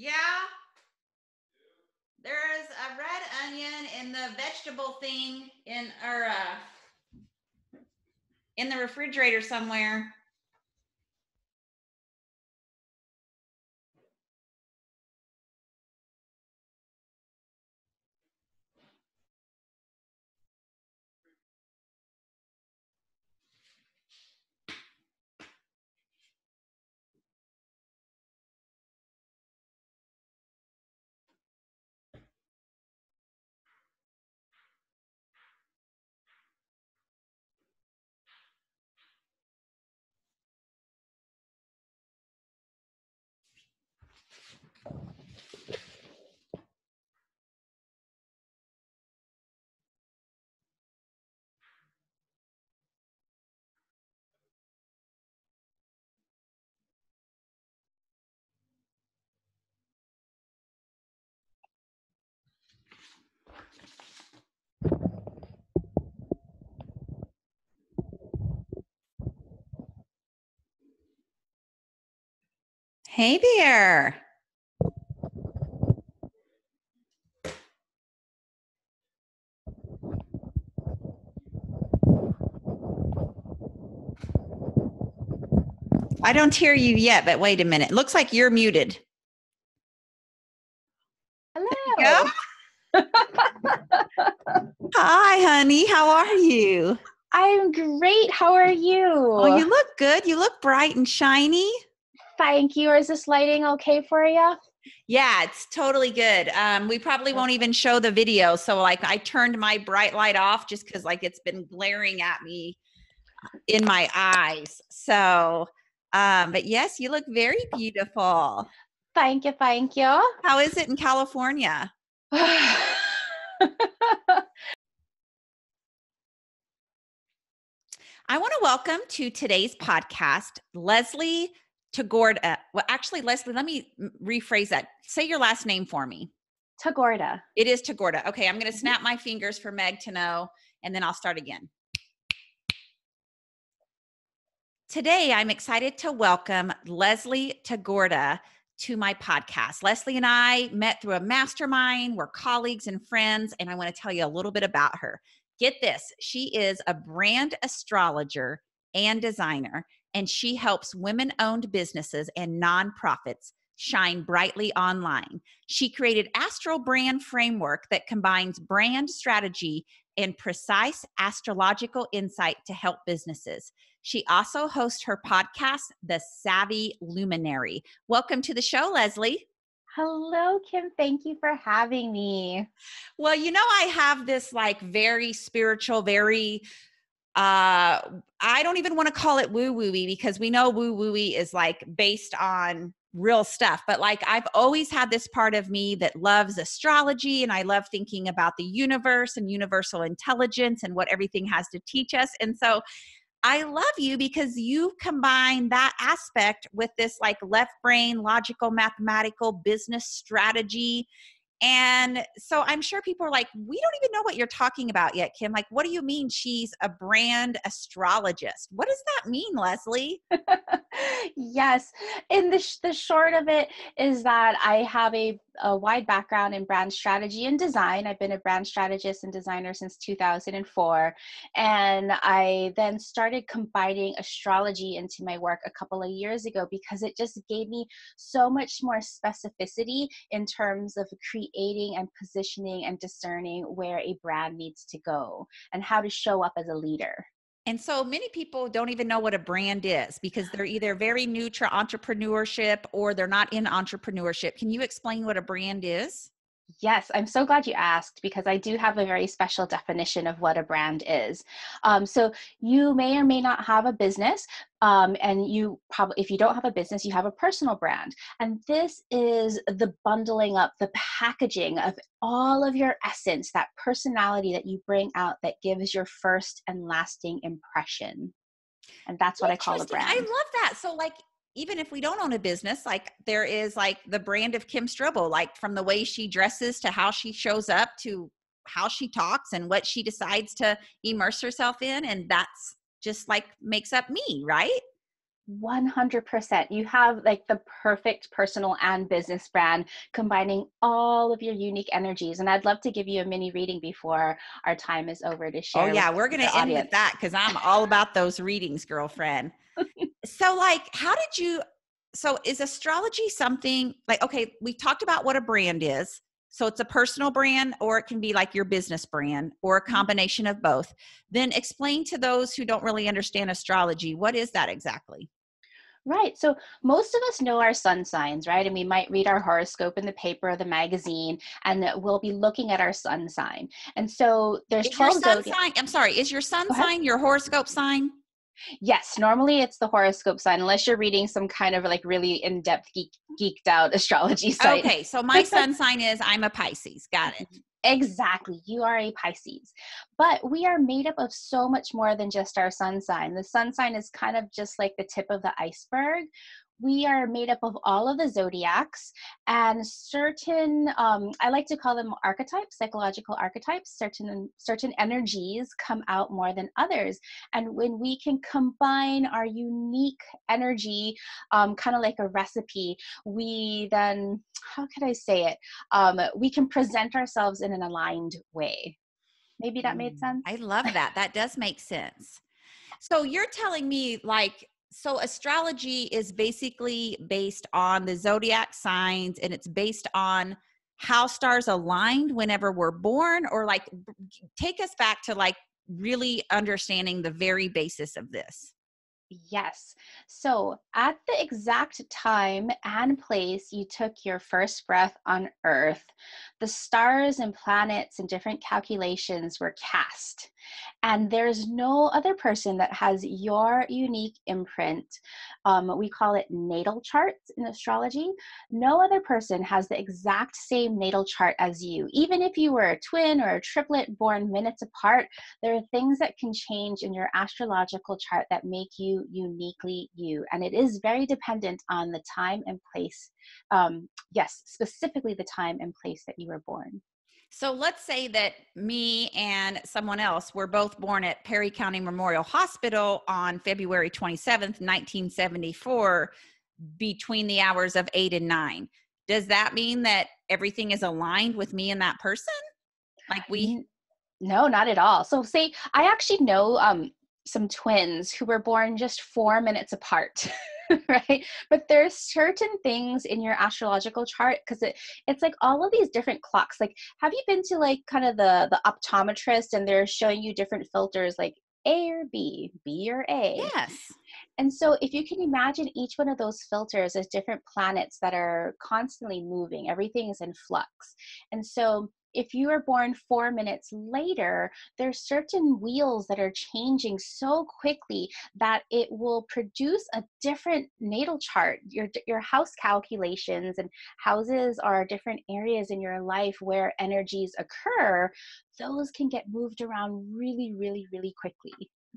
Yeah, there's a red onion in the vegetable thing in the refrigerator somewhere. Hey there. I don't hear you yet, but wait a minute. Looks like you're muted. Hello. Hi, honey. How are you? I'm great. How are you? Oh, you look good. You look bright and shiny. Thank you. Is this lighting okay for you? Yeah, it's totally good. We probably won't even show the video. So like I turned my bright light off just because like it's been glaring at me in my eyes. So, but yes, you look very beautiful. Thank you. Thank you. How is it in California? I want to welcome to today's podcast, Leslie Tagorda. Well, actually, Leslie, let me rephrase that. Say your last name for me. Tagorda. It is Tagorda. Okay, I'm going to snap my fingers for Meg to know, and then I'll start again. Today, I'm excited to welcome Leslie Tagorda to my podcast. Leslie and I met through a mastermind. We're colleagues and friends, and I want to tell you a little bit about her. Get this, she is a brand astrologer and designer, and she helps women-owned businesses and nonprofits shine brightly online. She created Astral Brand Framework that combines brand strategy and precise astrological insight to help businesses. She also hosts her podcast, The Savvy Luminary. Welcome to the show, Leslie. Hello, Kim. Thank you for having me. Well, you know, I have this like very spiritual, very I don't even want to call it woo-woo-y because we know woo-woo-y is like based on real stuff. But like I've always had this part of me that loves astrology, and I love thinking about the universe and universal intelligence and what everything has to teach us. And so I love you because you combine that aspect with this like left brain, logical, mathematical business strategy. And so I'm sure people are like, we don't even know what you're talking about yet, Kim. Like, what do you mean she's a brand astrologist? What does that mean, Leslie? Yes. And the short of it is that I have a wide background in brand strategy and design. I've been a brand strategist and designer since 2004. And I then started combining astrology into my work a couple of years ago because it just gave me so much more specificity in terms of creating and positioning and discerning where a brand needs to go and how to show up as a leader. And so many people don't even know what a brand is because they're either very new to entrepreneurship or they're not in entrepreneurship. Can you explain what a brand is? Yes, I'm so glad you asked because I do have a very special definition of what a brand is. So you may or may not have a business, and you probably, if you don't have a business, you have a personal brand. And this is the bundling up, the packaging of all of your essence, that personality that you bring out that gives your first and lasting impression. And that's what I call a Interesting. I brand. love that. So like, even if we don't own a business, like there is like the brand of Kim Strobel, like from the way she dresses to how she shows up to how she talks and what she decides to immerse herself in. And that's just like makes up me, right? 100%. You have like the perfect personal and business brand combining all of your unique energies. And I'd love to give you a mini reading before our time is over to Oh share yeah, we're with going our to end with audience. that because I'm all about those readings, girlfriend. So like, how did you, so is astrology something like, okay, we talked about what a brand is. So it's a personal brand, or it can be like your business brand, or a combination of both. Then explain to those who don't really understand astrology, what is that exactly? Right. So most of us know our sun signs, right? And we might read our horoscope in the paper or the magazine, and we'll be looking at our sun sign. And so there's Is your 12 sun zodiac. sign, I'm sorry, is your sun Go ahead. sign your horoscope sign? Yes, normally it's the horoscope sign, unless you're reading some kind of like really in-depth geeked out astrology site. Okay, so my sun sign is I'm a Pisces. Got it. Exactly. You are a Pisces. But we are made up of so much more than just our sun sign. The sun sign is kind of just like the tip of the iceberg. We are made up of all of the zodiacs and certain, I like to call them archetypes, psychological archetypes. Certain energies come out more than others. And when we can combine our unique energy, kind of like a recipe, we then, how can I say it? We can present ourselves in an aligned way. Maybe that made sense. I love that. That does make sense. So you're telling me like, so astrology is basically based on the zodiac signs, and it's based on how stars aligned whenever we're born, or like take us back to like really understanding the very basis of this. Yes. So, at the exact time and place you took your first breath on Earth, the stars and planets and different calculations were cast. And there's no other person that has your unique imprint. We call it natal charts in astrology. No other person has the exact same natal chart as you. Even if you were a twin or a triplet born minutes apart, there are things that can change in your astrological chart that make you uniquely you. And it is very dependent on the time and place. Yes, specifically the time and place that you were born. So let's say that me and someone else were both born at Perry County Memorial Hospital on February 27th, 1974, between the hours of 8 and 9. Does that mean that everything is aligned with me and that person? Like we, N- No, not at all. So, say I actually know some twins who were born just 4 minutes apart, right? But there's certain things in your astrological chart because it's like all of these different clocks. Like, have you been to like kind of the optometrist and they're showing you different filters like A or B, B or A? yes. And so, if you can imagine each one of those filters as different planets that are constantly moving, everything is in flux. And so, if you are born 4 minutes later, there's certain wheels that are changing so quickly that it will produce a different natal chart. Your house calculations and houses are different areas in your life where energies occur. Those can get moved around really, really, really quickly.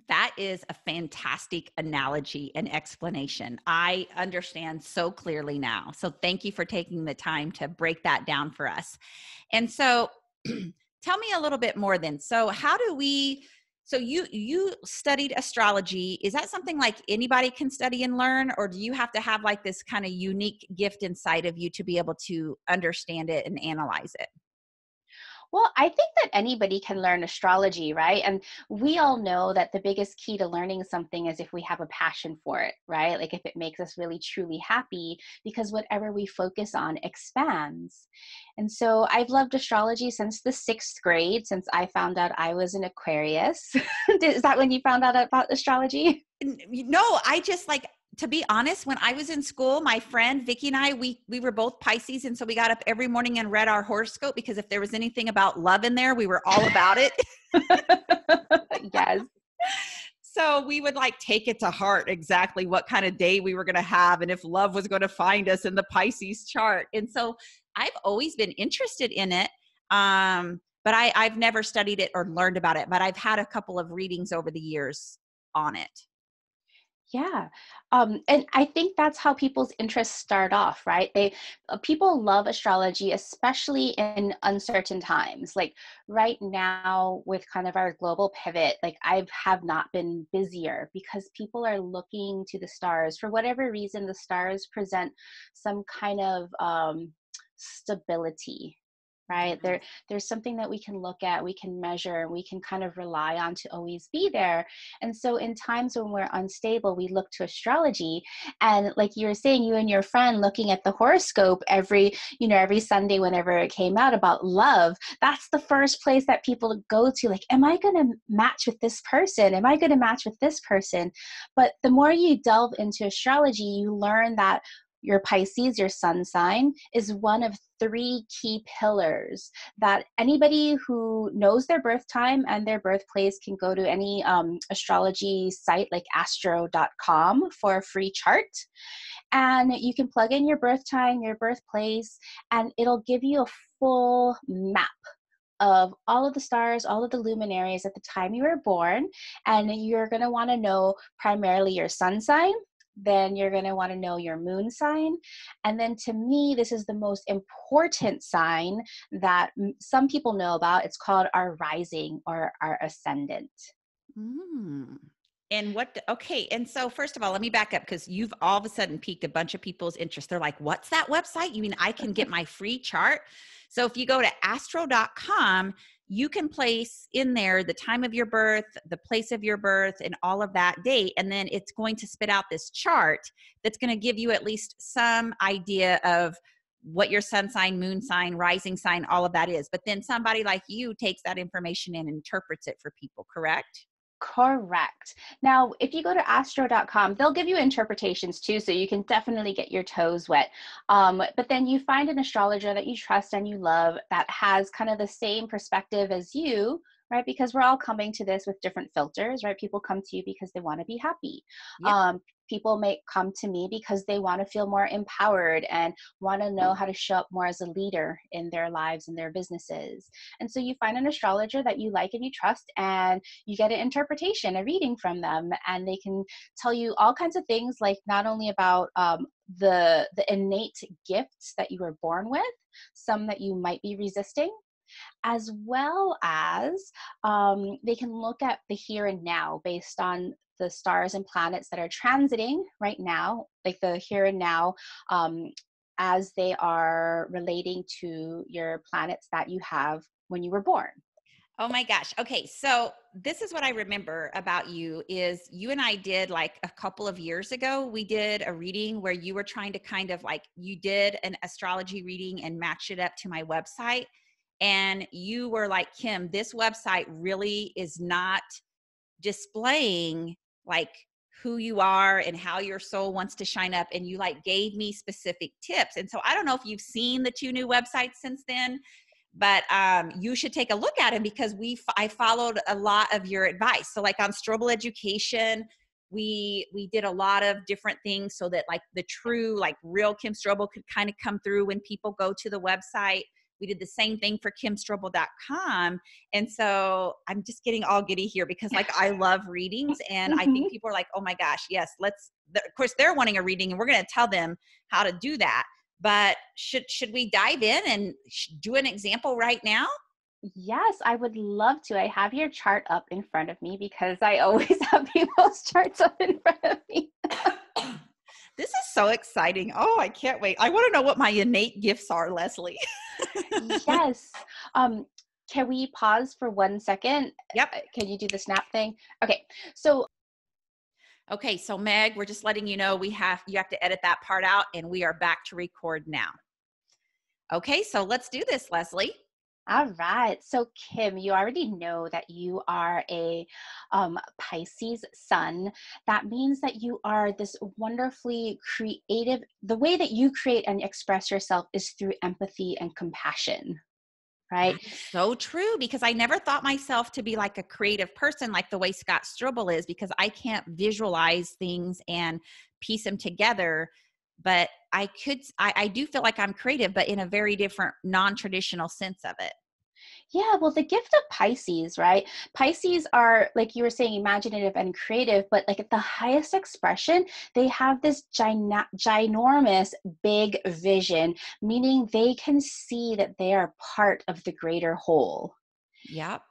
That is a fantastic analogy and explanation. I understand so clearly now. So thank you for taking the time to break that down for us. And so tell me a little bit more then. So how do we, so you studied astrology. Is that something like anybody can study and learn, or do you have to have like this kind of unique gift inside of you to be able to understand it and analyze it? Well, I think that anybody can learn astrology, right? And we all know that the biggest key to learning something is if we have a passion for it, right? Like if it makes us really truly happy, because whatever we focus on expands. And so I've loved astrology since the sixth grade, since I found out I was an Aquarius. Is that when you found out about astrology? No, I just like, to be honest, when I was in school, my friend Vicky and I, we were both Pisces, and so we got up every morning and read our horoscope, because if there was anything about love in there, we were all about it. Yes. So we would like take it to heart exactly what kind of day we were going to have and if love was going to find us in the Pisces chart. And so I've always been interested in it. But I've never studied it or learned about it, but I've had a couple of readings over the years on it. Yeah. And I think that's how people's interests start off, right? People love astrology, especially in uncertain times. Like right now with kind of our global pivot, like I have not been busier because people are looking to the stars. For whatever reason, the stars present some kind of stability. Right. There's something that we can look at, we can measure, and we can kind of rely on to always be there. And so in times when we're unstable, we look to astrology. And like you were saying, you and your friend looking at the horoscope every Sunday whenever it came out about love, that's the first place that people go to. Like, am I going to match with this person? Am I going to match with this person? But the more you delve into astrology, you learn that your Pisces, your sun sign, is one of three key pillars that anybody who knows their birth time and their birthplace can go to any astrology site like astro.com for a free chart. And you can plug in your birth time, your birthplace, and it'll give you a full map of all of the stars, all of the luminaries at the time you were born. And you're going to want to know primarily your sun sign. Then you're going to want to know your moon sign. And then to me, this is the most important sign that some people know about. It's called our rising or our ascendant. Mm. And okay. And so first of all, let me back up because you've all of a sudden piqued a bunch of people's interest. They're like, what's that website? You mean I can get my free chart? So if you go to astro.com, you can place in there the time of your birth, the place of your birth, and all of that date. And then it's going to spit out this chart that's going to give you at least some idea of what your sun sign, moon sign, rising sign, all of that is. But then somebody like you takes that information and interprets it for people, correct? Correct. Now, if you go to astro.com, they'll give you interpretations too, so you can definitely get your toes wet. But then you find an astrologer that you trust and you love that has kind of the same perspective as you, right? Because we're all coming to this with different filters, right? People come to you because they want to be happy. Yep. People may come to me because they want to feel more empowered and want to know how to show up more as a leader in their lives and their businesses. And so you find an astrologer that you like and you trust, and you get an interpretation, a reading from them, and they can tell you all kinds of things, like not only about the innate gifts that you were born with, some that you might be resisting, as well as they can look at the here and now based on the stars and planets that are transiting right now, like the here and now, as they are relating to your planets that you have when you were born. Oh my gosh. Okay. So this is what I remember about you is you and I did like a couple of years ago, we did a reading where you were trying to kind of like, you did an astrology reading and matched it up to my website. And you were like, Kim, this website really is not displaying like who you are and how your soul wants to shine up. And you like gave me specific tips. And so I don't know if you've seen the two new websites since then, but you should take a look at them because I followed a lot of your advice. So like on Strobel Education, we did a lot of different things so that like the true, like real Kim Strobel could kind of come through when people go to the website. We did the same thing for kimstrobel.com. And so I'm just getting all giddy here because like I love readings and I think people are like, oh my gosh, yes, of course they're wanting a reading and we're going to tell them how to do that. But should we dive in and do an example right now? Yes, I would love to. I have your chart up in front of me because I always have people's charts up in front of me. This is so exciting. Oh, I can't wait. I want to know what my innate gifts are, Leslie. Yes. Can we pause for 1 second? Yep. Can you do the snap thing? Okay. So Okay, so Meg, we're just letting you know you have to edit that part out and we are back to record now. Okay, so let's do this, Leslie. all right. So Kim, you already know that you are a Pisces sun. That means that you are this wonderfully creative. The way that you create and express yourself is through empathy and compassion, right? That is so true because I never thought myself to be like a creative person like the way Scott Strobel is because I can't visualize things and piece them together. But I do feel like I'm creative, but in a very different, non-traditional sense of it. Yeah, well, the gift of Pisces, right? Pisces are, like you were saying, imaginative and creative, but like at the highest expression, they have this ginormous, big vision, meaning they can see that they are part of the greater whole. Yep.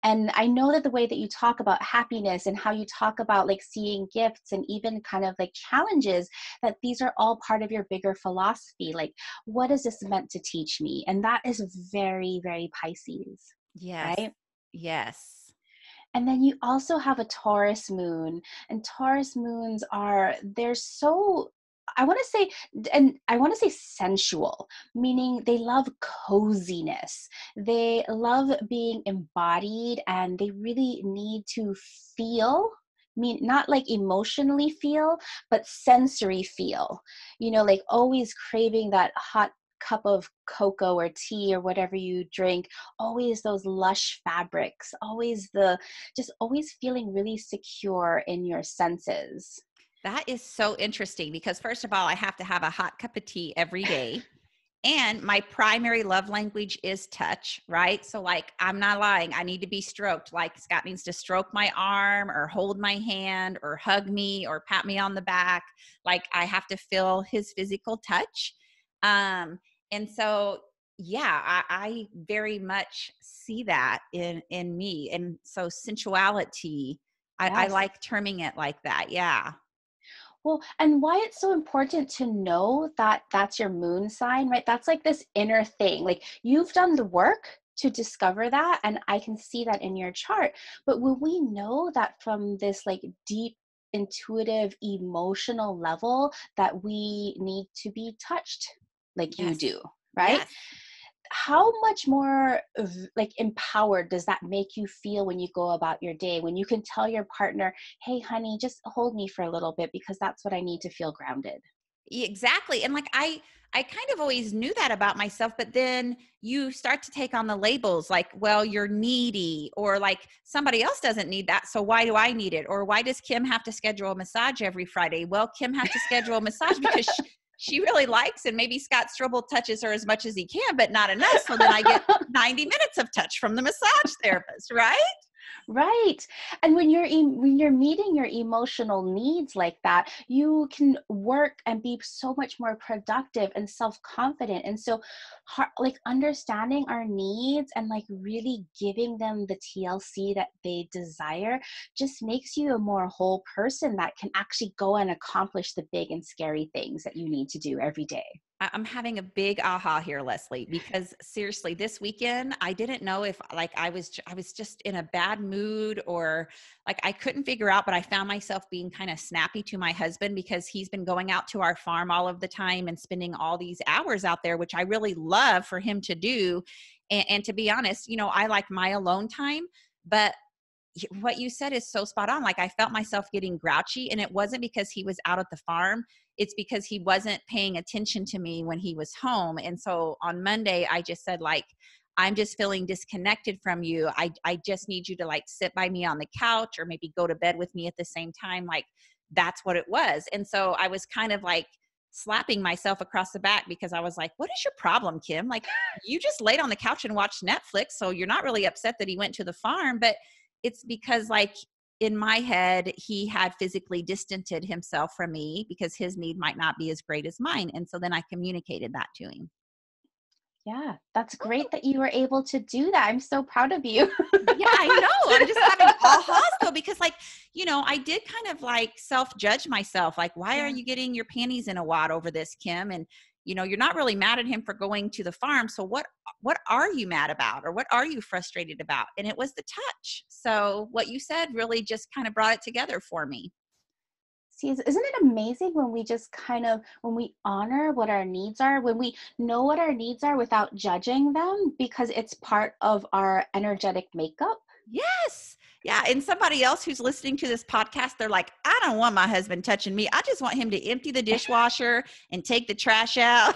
And I know that the way that you talk about happiness and how you talk about like seeing gifts and even kind of like challenges, that these are all part of your bigger philosophy. Like, what is this meant to teach me? And that is very, very Pisces, Yes. right? Yes. And then you also have a Taurus moon, and Taurus moons are, they're so, I want to say, and I want to say sensual, meaning they love coziness. They love being embodied and they really need to feel, mean not like emotionally feel, but sensory feel, like always craving that hot cup of cocoa or tea or whatever you drink, always those lush fabrics, always just always feeling really secure in your senses. That is so interesting because first of all, I have to have a hot cup of tea every day. And my primary love language is touch, right? So, like, I'm not lying. I need to be stroked. Like, Scott needs to stroke my arm or hold my hand or hug me or pat me on the back. Like, I have to feel his physical touch. Um, and so, yeah, I very much see that in me. And so, sensuality, I Yes. like terming it like that. Yeah. Well, and why it's so important to know that that's your moon sign, right? That's like this inner thing. Like you've done the work to discover that, and I can see that in your chart. But when we know that from this like deep, intuitive, emotional level that we need to be touched like you Yes. do, right? Yes. How much more like empowered does that make you feel when you go about your day, when you can tell your partner, hey honey, just hold me for a little bit because that's what I need to feel grounded? Exactly. And like I kind of always knew that about myself, but then you start to take on the labels like, well, you're needy, or like somebody else doesn't need that, so why do I need it? Or why does Kim have to schedule a massage every Friday? Well, Kim has to schedule a massage because she really likes, and maybe Scott Strobel touches her as much as he can, but not enough. So then I get 90 minutes of touch from the massage therapist, right? Right. And when when you're meeting your emotional needs like that, you can work and be so much more productive and self-confident. And so like understanding our needs and like really giving them the TLC that they desire just makes you a more whole person that can actually go and accomplish the big and scary things that you need to do every day. I'm having a big aha here, Leslie, because seriously, this weekend, I didn't know if like I was just in a bad mood, or like I couldn't figure out, but I found myself being kind of snappy to my husband because he's been going out to our farm all of the time and spending all these hours out there, which I really love for him to do. And to be honest, I like my alone time, but what you said is so spot on. Like I felt myself getting grouchy, and it wasn't because he was out at the farm. It's because he wasn't paying attention to me when he was home. And so on Monday, I just said like, I'm just feeling disconnected from you. I just need you to like sit by me on the couch or maybe go to bed with me at the same time. Like that's what it was. And so I was kind of like slapping myself across the back because I was like, what is your problem, Kim? Like you just laid on the couch and watched Netflix. So you're not really upset that he went to the farm, but it's because like in my head, he had physically distanced himself from me because his need might not be as great as mine. And so then I communicated that to him. Yeah, that's great that you were able to do that. I'm so proud of you. Yeah, I know. I'm just having ahas though, because like, I did kind of like self-judge myself. Like, why are Yeah. you getting your panties in a wad over this, Kim? And you're not really mad at him for going to the farm. So what are you mad about, or what are you frustrated about? And it was the touch. So what you said really just kind of brought it together for me. See, isn't it amazing when we just kind of, when we honor what our needs are, when we know what our needs are without judging them because it's part of our energetic makeup? Yes. Yeah. And somebody else who's listening to this podcast, they're like, I don't want my husband touching me. I just want him to empty the dishwasher and take the trash out.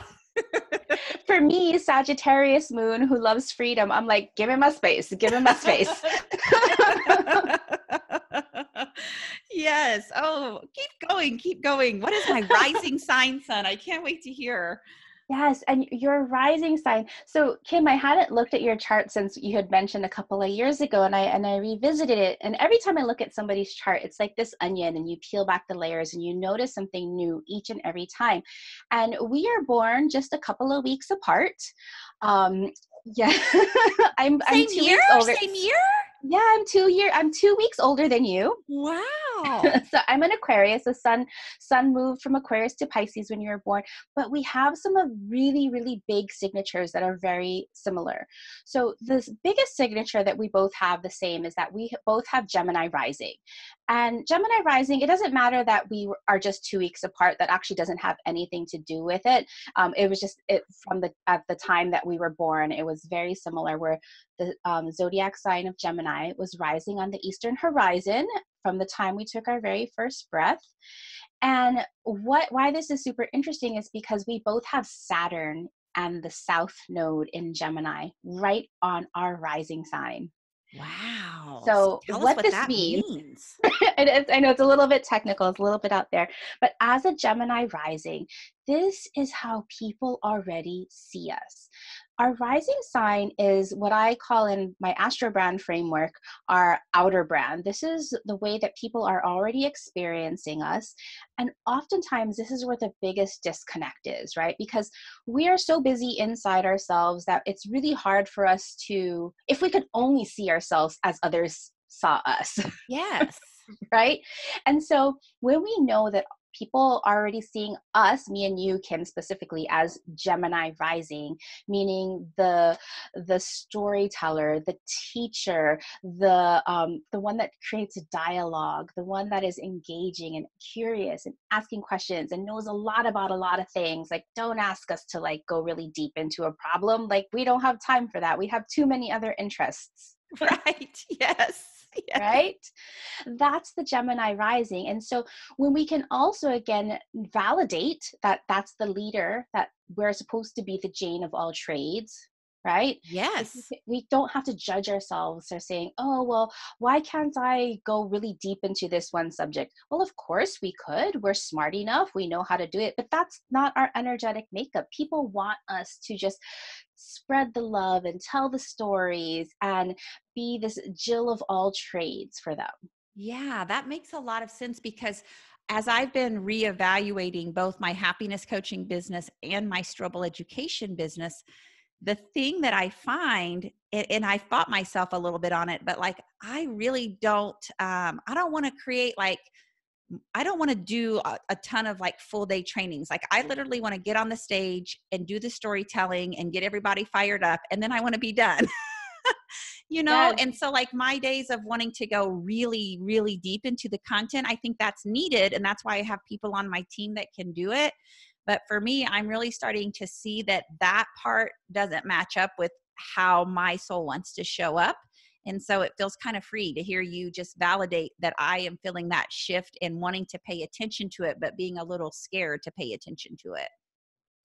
For me, Sagittarius moon who loves freedom, I'm like, give him a space, give him a space. Yes. Oh, keep going. Keep going. What is my rising sign, son? I can't wait to hear. Yes, and your rising sign. So, Kim, I hadn't looked at your chart since you had mentioned a couple of years ago, and I revisited it. And every time I look at somebody's chart, it's like this onion, and you peel back the layers, and you notice something new each and every time. And we are born just a couple of weeks apart. Um, yeah, I'm Same two year? weeks older. Same year? Yeah, I'm 2 weeks older than you. Wow. So I'm an Aquarius. The sun moved from Aquarius to Pisces when you were born, but we have some of really, really big signatures that are very similar. So the biggest signature that we both have the same is that we both have Gemini rising. And Gemini rising, it doesn't matter that we are just 2 weeks apart. That actually doesn't have anything to do with it. It was just it from the at the time that we were born. It was very similar. Where the zodiac sign of Gemini was rising on the eastern horizon from the time we took our very first breath. And why this is super interesting is because we both have Saturn and the south node in Gemini right on our rising sign. Wow. So So tell us what what this that means, means. I know it's a little bit technical, it's a little bit out there, but as a Gemini rising, this is how people already see us. Our rising sign is what I call in my Astro brand framework our outer brand. This is the way that people are already experiencing us. And oftentimes, this is where the biggest disconnect is, right? Because we are so busy inside ourselves that it's really hard for us to, if we could only see ourselves as others saw us, Yes. right? And so when we know that people are already seeing us, me and you, Kim, specifically as Gemini rising, meaning the storyteller, the teacher, the one that creates a dialogue, the one that is engaging and curious and asking questions and knows a lot about a lot of things. Like, don't ask us to like go really deep into a problem. Like, we don't have time for that. We have too many other interests. Right. Yes. Yes. Right? That's the Gemini rising. And so when we can also again validate that that's the leader, that we're supposed to be the Jane of all trades, right? Like Yes. we don't have to judge ourselves or saying, oh, well, why can't I go really deep into this one subject? Well, of course we could. We're smart enough. We know how to do it, but that's not our energetic makeup. People want us to just spread the love and tell the stories and be this Jill of all trades for them. Yeah, that makes a lot of sense because as I've been reevaluating both my happiness coaching business and my Strobel education business, the thing that I find, and I fought myself a little bit on it, but like I really don't, I don't want to create like, I don't want to do a ton of like full day trainings. Like I literally want to get on the stage and do the storytelling and get everybody fired up, and then I want to be done. Yes. And so like my days of wanting to go really, really deep into the content, I think that's needed. And that's why I have people on my team that can do it. But for me, I'm really starting to see that that part doesn't match up with how my soul wants to show up. And so it feels kind of free to hear you just validate that I am feeling that shift and wanting to pay attention to it, but being a little scared to pay attention to it.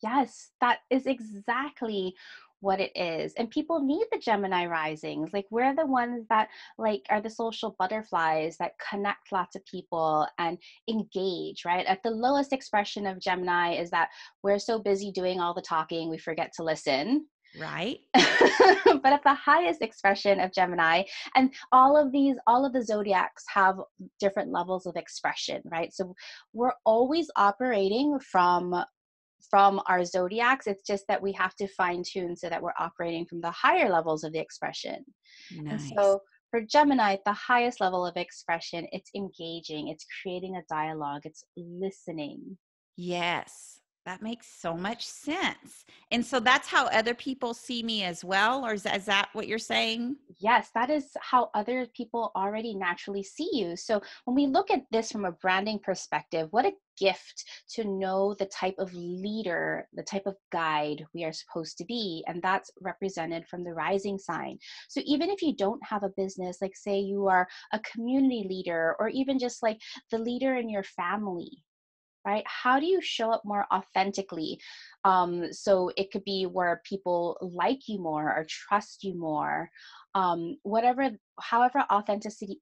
Yes, that is exactly what it is. And people need the Gemini risings. Like we're the ones that like are the social butterflies that connect lots of people and engage, right? At the lowest expression of Gemini is that we're so busy doing all the talking, we forget to listen. Right? But at the highest expression of Gemini, and all of the zodiacs have different levels of expression, right? So we're always operating from our zodiacs. It's just that we have to fine tune so that we're operating from the higher levels of the expression. And Nice. so for Gemini, the highest level of expression, it's engaging, it's creating a dialogue, it's listening. Yes, that makes so much sense. And so that's how other people see me as well, or is that what you're saying? Yes, that is how other people already naturally see you. So when we look at this from a branding perspective, what a gift to know the type of leader, the type of guide we are supposed to be. And that's represented from the rising sign. So even if you don't have a business, like say you are a community leader or even just like the leader in your family, right? How do you show up more authentically? So it could be where people like you more or trust you more. However, authenticity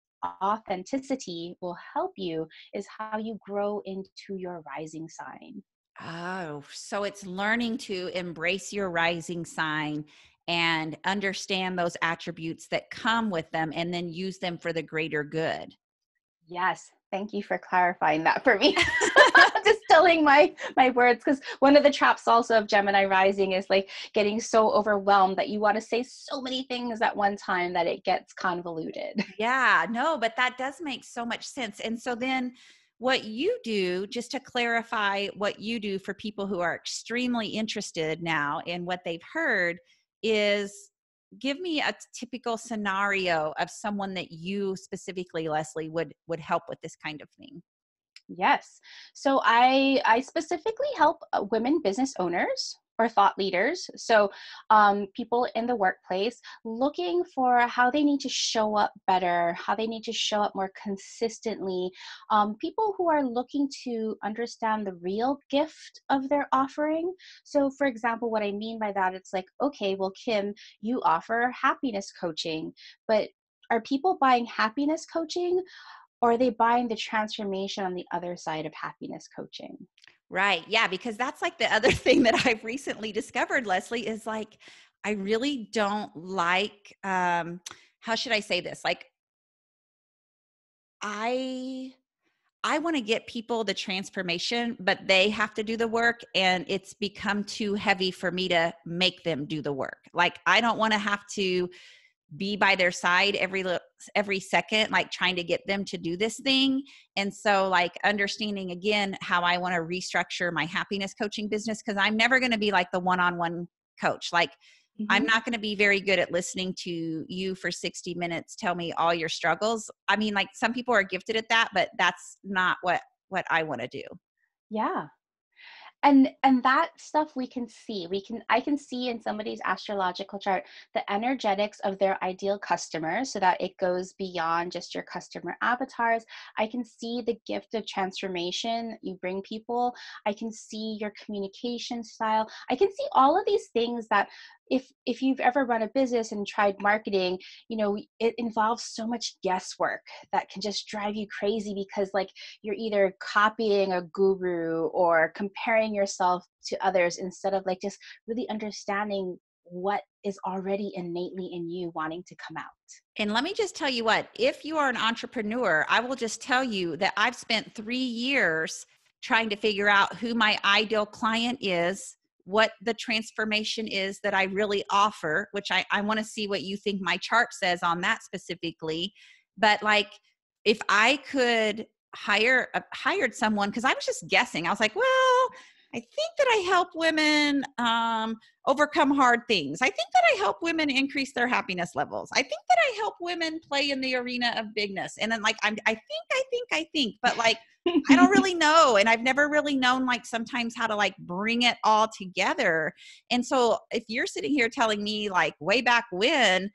will help you is how you grow into your rising sign. Oh, so it's learning to embrace your rising sign and understand those attributes that come with them and then use them for the greater good. Yes. Thank you for clarifying that for me. Distilling my words, because one of the traps also of Gemini rising is like getting so overwhelmed that you want to say so many things at one time that it gets convoluted. Yeah, no, but that does make so much sense. And so then what you do, just to clarify what you do for people who are extremely interested now in what they've heard, is give me a typical scenario of someone that you specifically, Leslie, would help with this kind of thing. Yes. So I specifically help women business owners or thought leaders. So people in the workplace looking for how they need to show up better, how they need to show up more consistently. People who are looking to understand the real gift of their offering. So, for example, what I mean by that, it's like, okay, well, Kim, you offer happiness coaching, but are people buying happiness coaching, or are they buying the transformation on the other side of happiness coaching? Right. Yeah. Because that's like the other thing that I've recently discovered, Leslie, is like, I really don't like, how should I say this? Like, I I want to get people the transformation, but they have to do the work. And it's become too heavy for me to make them do the work. Like, I don't want to have to be by their side every second, like trying to get them to do this thing. And so, like, understanding again how I want to restructure my happiness coaching business, because I'm never going to be like the one-on-one coach. Like, I'm Hmm. not going to be very good at listening to you for 60 minutes tell me all your struggles. I mean, like, some people are gifted at that, but that's not what I want to do. Yeah. And that stuff I can see in somebody's astrological chart the energetics of their ideal customer, so that it goes beyond just your customer avatars. I can see the gift of transformation you bring people. I can see your communication style. I can see all of these things that, if you've ever run a business and tried marketing, it involves so much guesswork that can just drive you crazy, because like you're either copying a guru or comparing yourself to others, instead of like just really understanding what is already innately in you wanting to come out. And let me just tell you what, if you are an entrepreneur, I will just tell you that I've spent 3 years trying to figure out who my ideal client is, what the transformation is that I really offer, which I want to see what you think my chart says on that specifically. But like, if I could hired someone, because I was just guessing, I was like, well, I think that I help women overcome hard things. I think that I help women increase their happiness levels. I think that I help women play in the arena of bigness. And then like, I think, but like, I don't really know. And I've never really known like sometimes how to like bring it all together. And so if you're sitting here telling me like way back when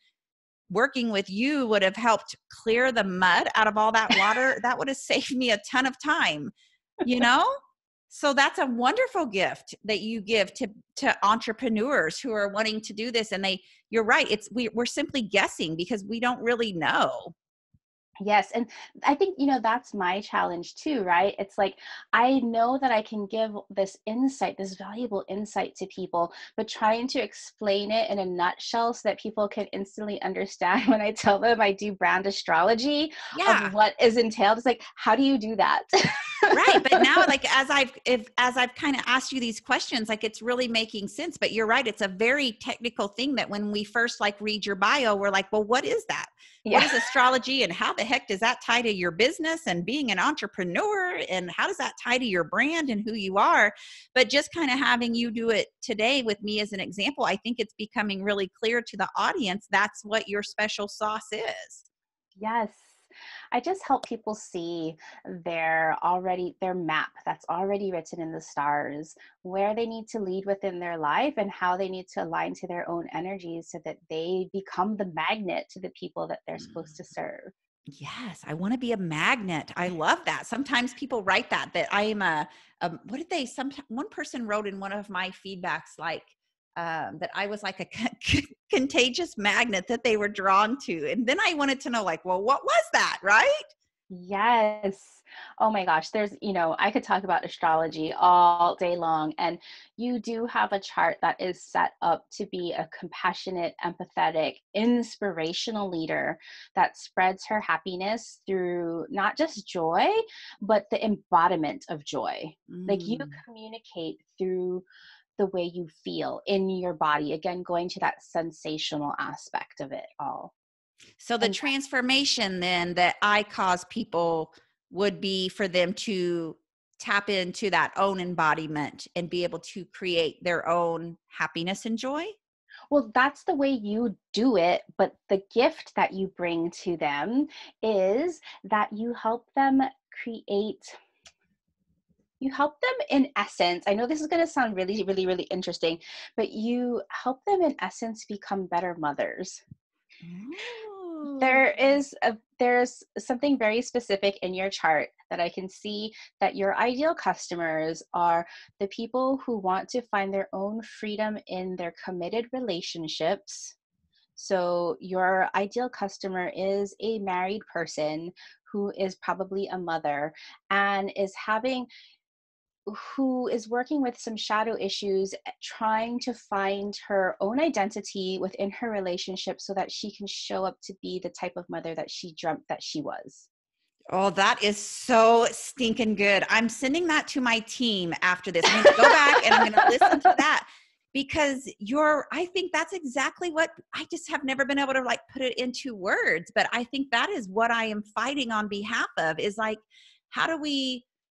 working with you would have helped clear the mud out of all that water, that would have saved me a ton of time, you know? So that's a wonderful gift that you give to entrepreneurs who are wanting to do this. And you're right. We're simply guessing because we don't really know. Yes. And I think, that's my challenge too, right? It's like, I know that I can give this insight, this valuable insight to people, but trying to explain it in a nutshell so that people can instantly understand when I tell them I do brand astrology of Yeah. what is entailed. It's like, how do you do that? Right. But now, like, as I've kind of asked you these questions, like, it's really making sense. But you're right. It's a very technical thing that when we first like read your bio, we're like, well, what is that? What Yeah. is astrology, and how the heck does that tie to your business and being an entrepreneur? And how does that tie to your brand and who you are? But just kind of having you do it today with me as an example, I think it's becoming really clear to the audience that's what your special sauce is. Yes. I just help people see their map that's already written in the stars, where they need to lead within their life and how they need to align to their own energies so that they become the magnet to the people that they're supposed to serve. Yes, I want to be a magnet. I love that. Sometimes people write that I am what did they, some, one person wrote in one of my feedbacks, like, that I was like a contagious magnet that they were drawn to. And then I wanted to know like, well, what was that? Right. Yes. Oh my gosh. I could talk about astrology all day long. And you do have a chart that is set up to be a compassionate, empathetic, inspirational leader that spreads her happiness through not just joy, but the embodiment of joy. Like you Mm. communicate through the way you feel in your body. Again, going to that sensational aspect of it all. So the And transformation then that I cause people would be for them to tap into that own embodiment and be able to create their own happiness and joy. well, that's the way you do it. But the gift that you bring to them is that create, you help them in essence. I know this is going to sound really, really, really interesting, but you help them in essence become better mothers. Oh. There's something very specific in your chart that I can see that your ideal customers are the people who want to find their own freedom in their committed relationships. So your ideal customer is a married person who is probably a mother and who is working with some shadow issues, trying to find her own identity within her relationship so that she can show up to be the type of mother that she dreamt that she was. Oh, that is so stinking good. I'm sending that to my team after this. I'm going to go back and I'm going to listen to that because I think that's exactly what I just have never been able to like put it into words. But I think that is what I am fighting on behalf of is like, how do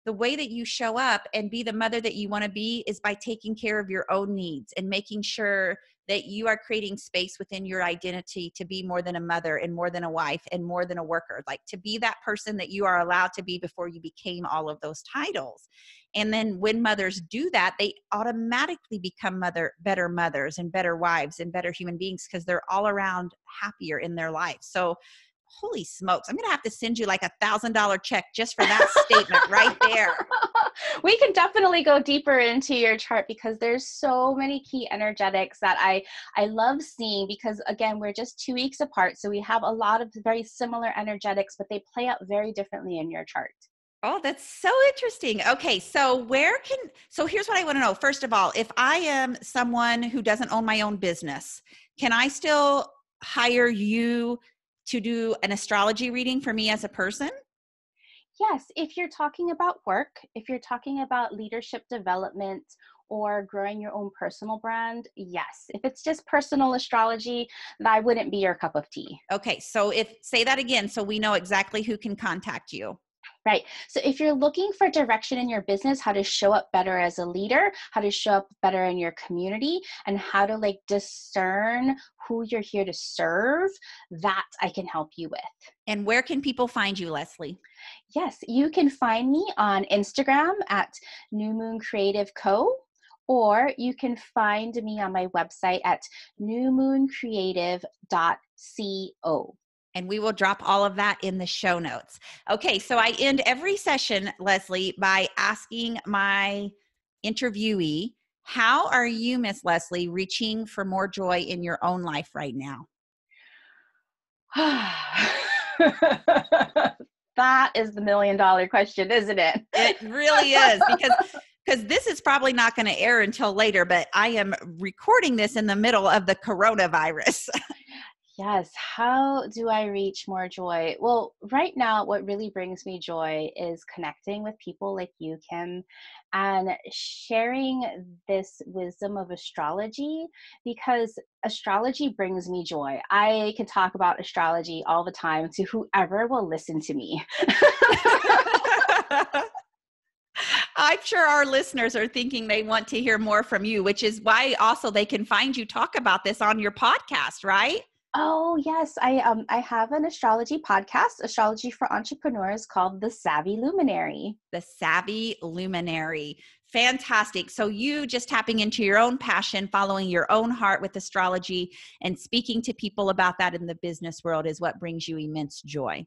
the way that you show up and be the mother that you want to be is by taking care of your own needs and making sure that you are creating space within your identity to be more than a mother and more than a wife and more than a worker, like to be that person that you are allowed to be before you became all of those titles. And then when mothers do that, they automatically become better mothers and better wives and better human beings because they're all around happier in their life. So holy smokes, I'm going to have to send you like $1,000 check just for that statement right there. We can definitely go deeper into your chart because there's so many key energetics that I love seeing because again, we're just 2 weeks apart. So we have a lot of very similar energetics, but they play out very differently in your chart. Oh, that's so interesting. Okay, so here's what I want to know. First of all, if I am someone who doesn't own my own business, can I still hire you to do an astrology reading for me as a person? Yes, if you're talking about work, if you're talking about leadership development or growing your own personal brand, yes. If it's just personal astrology, that wouldn't be your cup of tea. Okay, so if say that again so we know exactly who can contact you. Right. So if you're looking for direction in your business, how to show up better as a leader, how to show up better in your community, and how to like discern who you're here to serve, that I can help you with. And where can people find you, Leslie? Yes, you can find me on Instagram at New Moon Creative Co. Or you can find me on my website at newmooncreative.co. And we will drop all of that in the show notes. Okay, so I end every session, Leslie, by asking my interviewee, how are you, Miss Leslie, reaching for more joy in your own life right now? That is the $1,000,000 question, isn't it? It really is because this is probably not going to air until later, but I am recording this in the middle of the coronavirus. Yes. How do I reach more joy? Well, right now, what really brings me joy is connecting with people like you, Kim, and sharing this wisdom of astrology because astrology brings me joy. I can talk about astrology all the time to whoever will listen to me. I'm sure our listeners are thinking they want to hear more from you, which is why also they can find you talk about this on your podcast, right? Oh yes, I have an astrology podcast, Astrology for Entrepreneurs, called The Savvy Luminary. The Savvy Luminary. Fantastic. So you just tapping into your own passion, following your own heart with astrology and speaking to people about that in the business world is what brings you immense joy.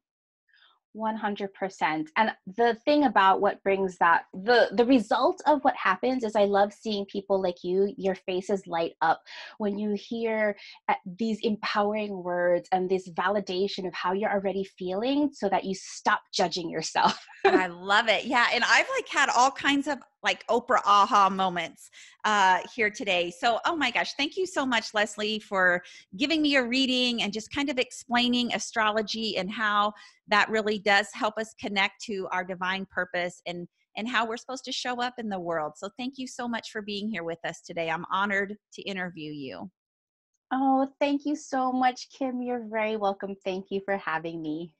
100%. And the thing about what brings that, the result of what happens is I love seeing people like you, your faces light up when you hear these empowering words and this validation of how you're already feeling so that you stop judging yourself. I love it. Yeah. And I've like had all kinds of like Oprah aha moments here today. So, oh my gosh, thank you so much, Leslie, for giving me a reading and just kind of explaining astrology and how that really does help us connect to our divine purpose and how we're supposed to show up in the world. So thank you so much for being here with us today. I'm honored to interview you. Oh, thank you so much, Kim. You're very welcome. Thank you for having me.